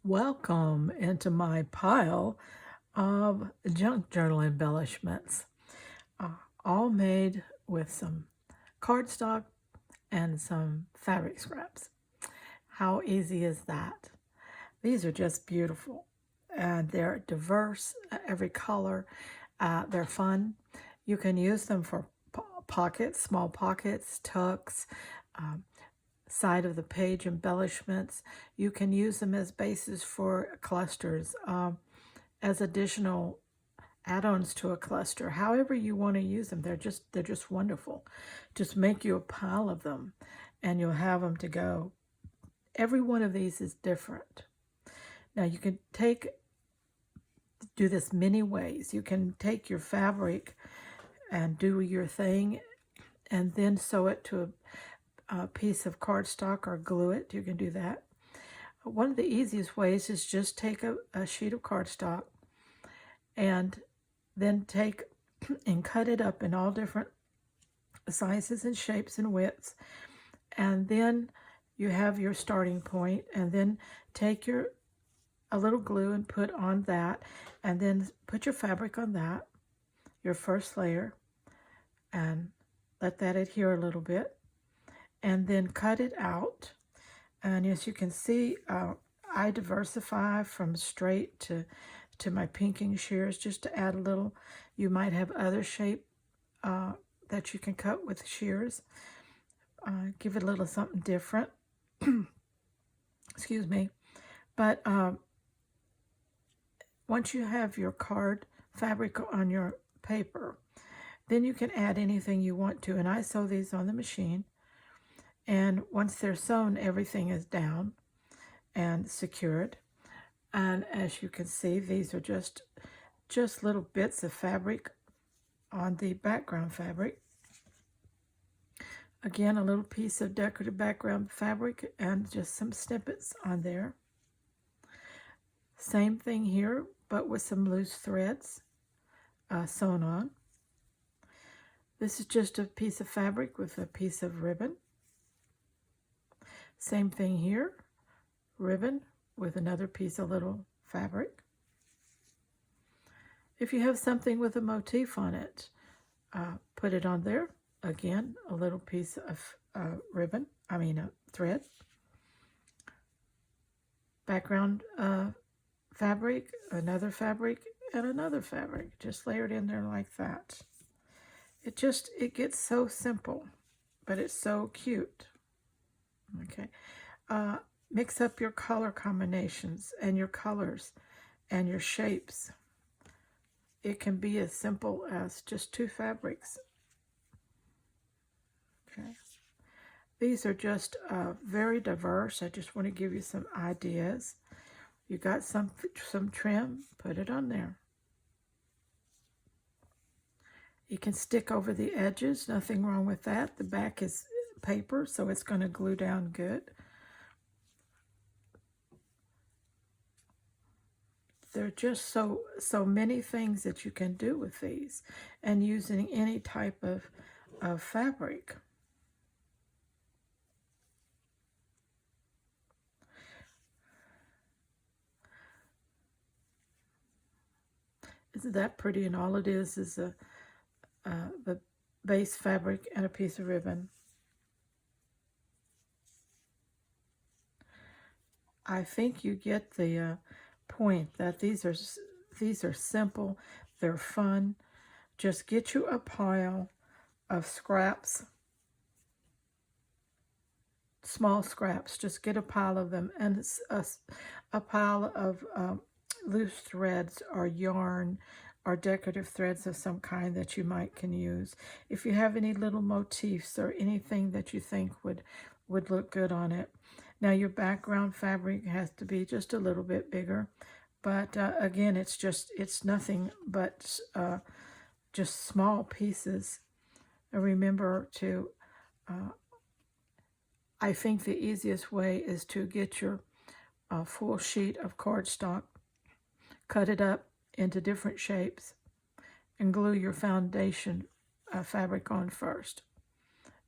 Welcome into my pile of junk journal embellishments, uh, all made with some cardstock and some fabric scraps. How easy is that? These are just beautiful, and they're diverse, every color. They're fun. You can use them for pockets, small pockets, tucks, um, side of the page embellishments. You can use them as bases for clusters, as additional add-ons to a cluster. However you want to use them, they're just wonderful. Just make you a pile of them, and you'll have them to go. Every one of these is different. Now you can do this many ways. You can take your fabric and do your thing, and then sew it to a piece of cardstock or glue it. You can do that. One of the easiest ways is just take a sheet of cardstock and then take and cut it up in all different sizes and shapes and widths. And then you have your starting point, and then take a little glue and put on that, and then put your fabric on that, your first layer, and let that adhere a little bit, and then cut it out. And as you can see, I diversify from straight to my pinking shears just to add a little. You might have other shape that you can cut with shears. Give it a little something different. Excuse me. But once you have your card fabric on your paper, then you can add anything you want to. And I sew these on the machine. And once they're sewn, everything is down and secured. And as you can see, these are just little bits of fabric on the background fabric. Again, a little piece of decorative background fabric and just some snippets on there. Same thing here, but with some loose threads sewn on. This is just a piece of fabric with a piece of ribbon. Same thing here, ribbon with another piece of little fabric. If you have something with a motif on it, put it on there. Again, a little piece of ribbon, thread. Background fabric, another fabric, and another fabric, just layered in there like that. It gets so simple, but it's so cute. Okay. Mix up your color combinations and your colors and your shapes. It can be as simple as just two fabrics. Okay. These are just very diverse. I just want to give you some ideas. You got some trim, put it on there. You can stick over the edges, nothing wrong with that. The back is paper, so it's going to glue down good. There are just so many things that you can do with these, and using any type of fabric. Isn't that pretty? And all it is the base fabric and a piece of ribbon. I think you get the point that these are simple, they're fun. Just get you a pile of scraps, small scraps. Just get a pile of them, and it's a pile of loose threads or yarn or decorative threads of some kind that you can use. If you have any little motifs or anything that you think would look good on it. Now your background fabric has to be just a little bit bigger, but again, it's nothing but just small pieces. And remember to, I think the easiest way is to get your full sheet of cardstock, cut it up into different shapes, and glue your foundation fabric on first,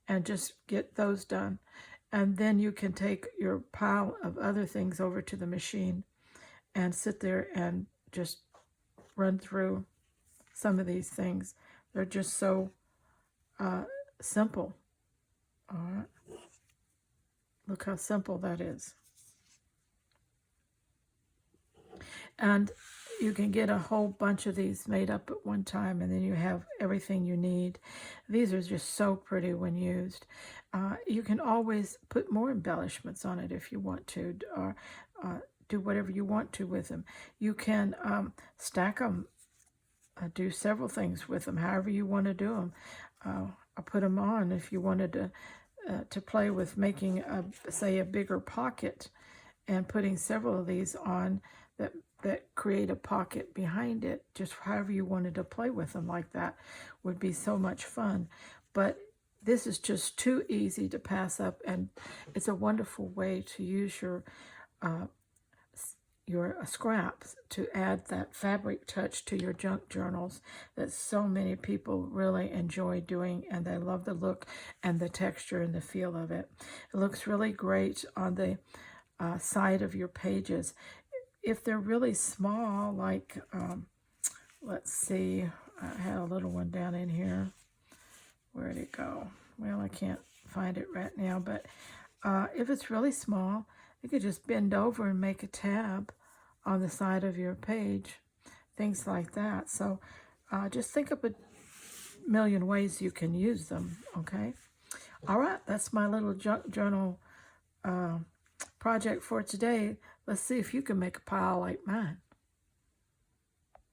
and just get those done. And then you can take your pile of other things over to the machine and sit there and just run through some of these things. They're just so simple. All right. Look how simple that is. And you can get a whole bunch of these made up at one time, and then you have everything you need. These are just so pretty when used. You can always put more embellishments on it if you want to, or do whatever you want to with them. You can stack them, do several things with them, however you want to do them. Or put them on if you wanted to play with making, say, a bigger pocket and putting several of these on that create a pocket behind it. Just however you wanted to play with them like that would be so much fun. But this is just too easy to pass up, and it's a wonderful way to use your scraps to add that fabric touch to your junk journals that so many people really enjoy doing, and they love the look and the texture and the feel of it. It looks really great on the side of your pages. If they're really small, like, let's see, I had a little one down in here. Where'd it go? Well, I can't find it right now, but if it's really small, you could just bend over and make a tab on the side of your page, things like that. So just think of a million ways you can use them, okay? All right, that's my little junk journal project for today. Let's see if you can make a pile like mine.